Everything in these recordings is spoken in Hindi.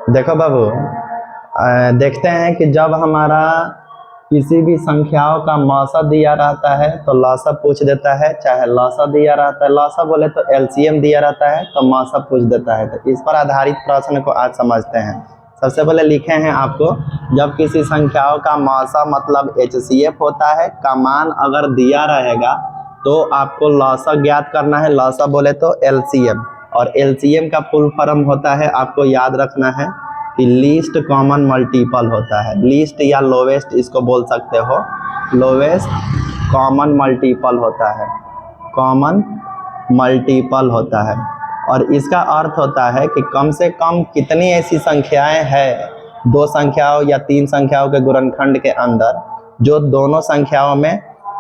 देखो बाबू, देखते हैं कि जब हमारा किसी भी संख्याओं का मौसा दिया रहता है तो लौसा पूछ देता है, चाहे लौसा दिया रहता है, लौसा बोले तो एलसीएम दिया रहता है तो मौसा पूछ देता है। तो इस पर आधारित प्रश्न को आज समझते हैं। सबसे पहले लिखे हैं आपको, जब किसी संख्याओं का मौसा मतलब एचसीएफ होता है का मान अगर दिया रहेगा तो आपको लौसा ज्ञात करना है। लौसा बोले तो एलसीएम, और एलसीएम का फुल फॉर्म होता है, आपको याद रखना है कि लीस्ट कॉमन मल्टीपल होता है। लीस्ट या लोवेस्ट इसको बोल सकते हो, लोवेस्ट कॉमन मल्टीपल होता है, कॉमन मल्टीपल होता है। और इसका अर्थ होता है कि कम से कम कितनी ऐसी संख्याएं हैं, दो संख्याओं या तीन संख्याओं के गुणनखंड के अंदर जो दोनों संख्याओं में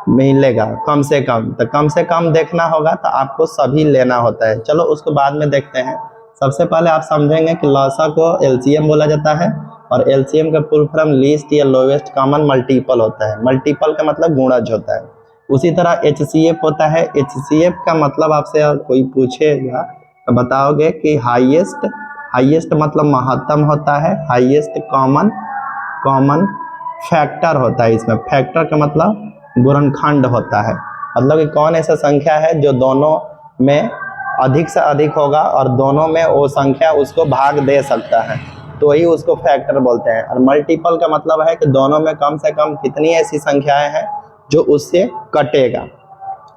मिलेगा कम से कम। तो कम से कम देखना होगा तो आपको सभी लेना होता है। चलो उसको बाद में देखते हैं। सबसे पहले आप समझेंगे कि लौसा को एलसीएम बोला जाता है और एलसीएम का फुल फॉर्म लीस्ट या लोवेस्ट कॉमन मल्टीपल होता है। मल्टीपल का मतलब गुणज होता है। उसी तरह एचसीएफ होता है। एचसीएफ का मतलब आपसे कोई पूछेगा तो बताओगे कि हाईएस्ट, हाईएस्ट मतलब महत्तम होता है। हाईएस्ट कॉमन, कॉमन फैक्टर होता है। इसमें फैक्टर का मतलब गुणनखंड होता है, मतलब कि कौन ऐसा संख्या है जो दोनों में अधिक से अधिक होगा और दोनों में वो संख्या उसको भाग दे सकता है, तो वही उसको फैक्टर बोलते हैं। और मल्टीपल का मतलब है कि दोनों में कम से कम कितनी ऐसी संख्याएं हैं जो उससे कटेगा,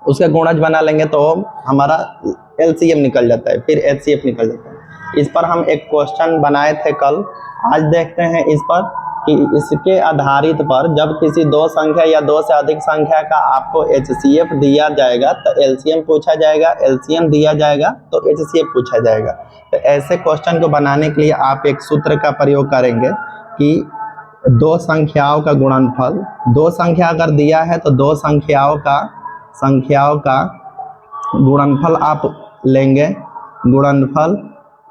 उसका गुणज बना लेंगे तो हमारा एलसीएम निकल जाता है, फिर एचसीएफ निकल जाता है। इस पर हम एक क्वेश्चन बनाए थे कल, आज देखते हैं इस पर कि इसके आधारित पर जब किसी दो संख्या या दो से अधिक संख्या का आपको एचसीएफ दिया जाएगा तो एलसीएम पूछा जाएगा, एलसीएम दिया जाएगा तो एचसीएफ पूछा जाएगा। तो ऐसे क्वेश्चन को बनाने के लिए आप एक सूत्र का प्रयोग करेंगे कि दो संख्याओं का गुणनफल, दो संख्या अगर दिया है तो दो संख्याओं का गुणनफल आप लेंगे। गुणनफल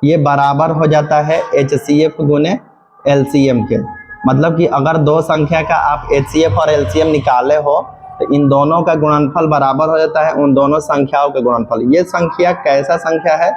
ये बराबर हो जाता है एचसीएफ गुने एलसीएम के। मतलब कि अगर दो संख्या का आप एचसीएफ और एलसीएम निकाले हो तो इन दोनों का गुणनफल बराबर हो जाता है उन दोनों संख्याओं का गुणनफल। ये संख्या कैसा संख्या है,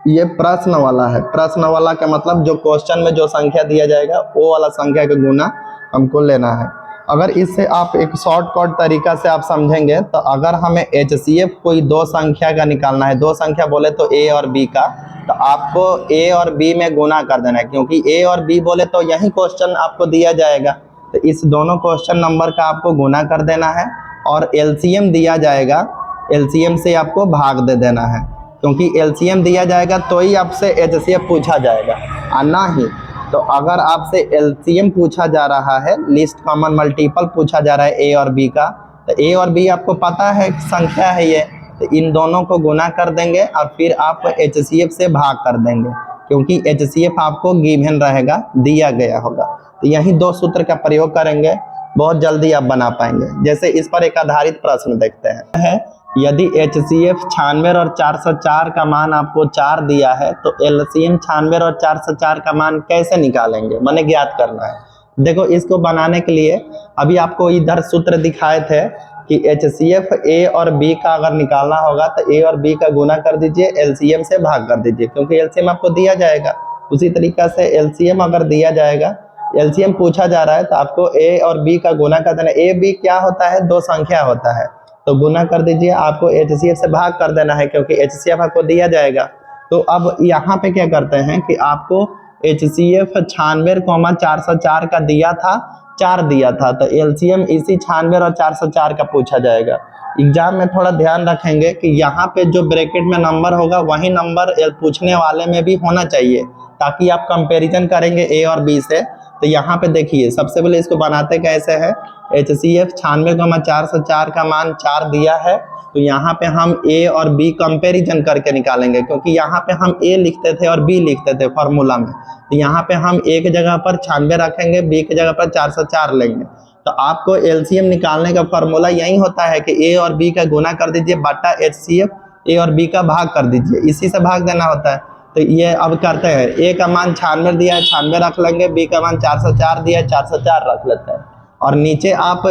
ये प्रश्न वाला है। प्रश्न वाला का मतलब जो क्वेश्चन में जो संख्या दिया जाएगा वो वाला संख्या का गुना हमको लेना है। अगर इससे आप एक शॉर्टकट तरीका से आप समझेंगे तो अगर हमें एचसीएफ कोई दो संख्या का निकालना है, दो संख्या बोले तो ए और बी का, तो आपको ए और बी में गुना कर देना है, क्योंकि ए और बी बोले तो यही क्वेश्चन आपको दिया जाएगा। तो इस दोनों क्वेश्चन नंबर का आपको गुना कर देना है और एलसीएम दिया जाएगा, एलसीएम से आपको भाग दे देना है, क्योंकि एलसीएम दिया जाएगा तो ही आपसे एचसीएफ पूछा जाएगा। और ना ही तो अगर आपसे एलसीएम पूछा जा रहा है, लिस्ट कॉमन मल्टीपल पूछा जा रहा है ए और बी का, तो ए और बी आपको पता है संख्या है ये, तो इन दोनों को गुना कर देंगे और फिर आप एचसीएफ से भाग कर देंगे, क्योंकि एचसीएफ आपको गिवन रहेगा, दिया गया होगा। तो यही दो सूत्र का प्रयोग करेंगे, बहुत जल्दी आप बना पाएंगे। जैसे इस पर एक आधारित प्रश्न देखते हैं। यदि एचसीएफ 96 और 404 का मान आपको 4 दिया है तो एलसीएम 96 और 404 का मान कैसे निकालेंगे, मैंने ज्ञात करना है। देखो इसको बनाने के लिए अभी आपको इधर सूत्र दिखाए थे कि एचसीएफ ए और बी का अगर निकालना होगा तो ए और बी का गुना कर दीजिए, एलसीएम से भाग कर दीजिए, क्योंकि एलसीएम आपको दिया जाएगा। उसी तरीका से एलसीएम अगर दिया जाएगा, एलसीएम पूछा जा रहा है तो आपको ए और बी का गुना कर देना। ए बी क्या होता है, दो संख्या होता है, तो गुना कर दीजिए, आपको एचसीएफ से भाग कर देना है, क्योंकि एचसीएफ आपको दिया जाएगा। तो अब यहाँ पे क्या करते हैं कि आपको एचसीएफ 96,404 का दिया था, 4 दिया था, तो एलसीएम इसी 96 और 404 का पूछा जाएगा। एग्जाम में थोड़ा ध्यान रखेंगे कि यहाँ पे जो ब्रैकेट में नंबर होगा वही नंबर पूछने वाले में भी होना चाहिए, ताकि आप कंपैरिजन करेंगे ए और बी से। तो यहाँ पे देखिए सबसे पहले इसको बनाते कैसे है। एचसीएफ 96,404 का मान 4 दिया है, तो यहाँ पे हम ए और बी कंपैरिजन करके निकालेंगे, क्योंकि यहाँ पे हम ए लिखते थे और बी लिखते थे फॉर्मूला में। तो यहाँ पे हम ए की जगह पर 96 रखेंगे, बी की जगह पर 404 लेंगे। तो आपको एलसीएम निकालने का फॉर्मूला यही होता है कि ए और बी का गुना कर दीजिए बटा एचसीएफ, ए और बी का भाग कर दीजिए, इसी से भाग देना होता है। तो ये अब करते हैं, ए का मान 96 दिया है 96 रख लेंगे, बी का मान 404 दिया है 404 रख लेते हैं, और नीचे आप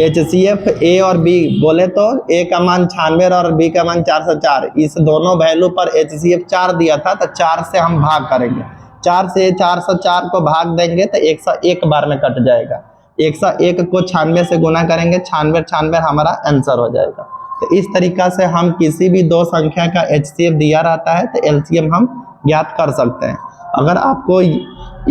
एचसीएफ ए और बी बोले तो ए का मान 96 और बी का मान 404, इस दोनों वैल्यू पर एचसीएफ 4 दिया था तो 4 से हम भाग करेंगे। 4 से 404 को भाग देंगे तो 101 बार में कट जाएगा। 101 को 96 से गुना करेंगे, 96 हमारा आंसर हो जाएगा। तो इस तरीका से हम किसी भी दो संख्या का HCF दिया रहता है तो LCM हम ज्ञात कर सकते हैं। अगर आपको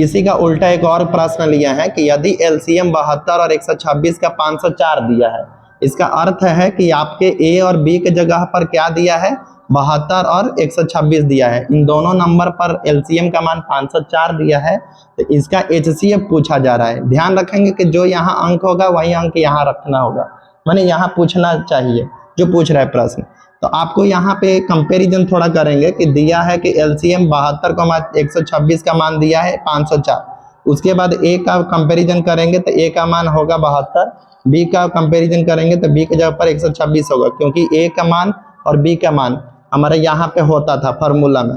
इसी का उल्टा एक और प्रश्न लिया है कि यदि LCM 72 और 126 का 504 दिया है, इसका अर्थ है कि आपके A और B के जगह पर क्या दिया है, 72 और 126 दिया है। इन दोनों नंबर पर LCM का मान 504 दिया है, तो इसका HCF पूछा जा रहा है। ध्यान रखेंगे कि जो यहाँ अंक होगा वही अंक यहाँ रखना होगा, माने यहाँ पूछना चाहिए जो पूछ रहा है प्रश्न। तो आपको यहाँ पे कंपैरिजन थोड़ा करेंगे कि दिया है कि LCM 72 को 126 का मान दिया है 504, उसके बाद A का कंपैरिजन करेंगे तो A का मान होगा 72, B का कंपैरिजन करेंगे तो B के जगह पर 126 होगा, क्योंकि A का मान और B का मान हमारे यहाँ पे होता था फार्मूला में।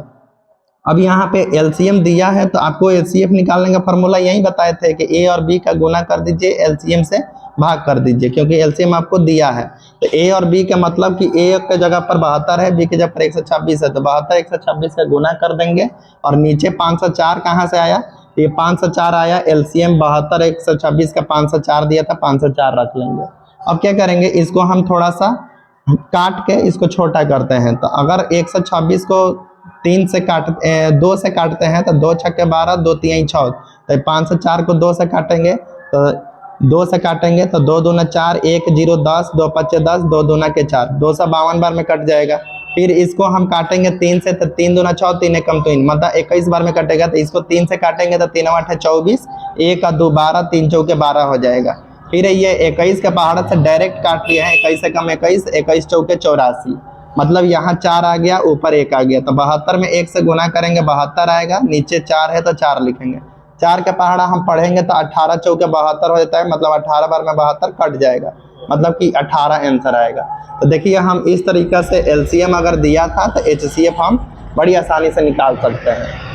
अब यहाँ पे LCM दिया है तो आपको HCF निकालने का फार्मूला यही बताए थे कि A और B का गुना कर दीजिए, LCM से भाग कर दीजिए, क्योंकि LCM आपको दिया है। तो A और B का मतलब कि A के जगह पर 72 है, B की जगह पर 126 है, तो 72 126 का गुना कर देंगे और नीचे 504 कहाँ से आया, ये 504 आया। LCM 72 126 का 504 दिया था, 504 रख लेंगे। अब क्या करेंगे, इसको हम थोड़ा सा काट के इसको छोटा करते हैं। तो अगर 126 को 2 से काटते हैं तो 2 छक्के 12, 2 तिहाई 6, तो 504 को 2 से काटेंगे तो 2 से काटेंगे तो 2 दूना 4, 1 0 10, 2 पच्चे 10, 2 दूना के 4, 252 बार में कट जाएगा। फिर इसको हम काटेंगे 3 से तो 3 दूना 6, 3 एकम 3, मतलब 21 बार में कटेगा। तो इसको 3 से काटेंगे तो 3 8 24, 1 2 12, 3 चौके 12 हो जाएगा। फिर ये 21 के पहाड़ से डायरेक्ट काट लिया है, 21 से कम 21, 21 चौके 84, मतलब यहाँ 4 आ गया, ऊपर 1 आ गया। तो 72 में 1 से गुना करेंगे 72 आएगा, नीचे 4 है तो 4 लिखेंगे। 4 के पहाड़ा हम पढ़ेंगे तो 18 चौके 72 हो जाता है, मतलब 18 बार में 72 कट जाएगा, मतलब कि 18 आंसर आएगा। तो देखिए हम इस तरीका से LCM अगर दिया था तो HCF हम बड़ी आसानी से निकाल सकते हैं।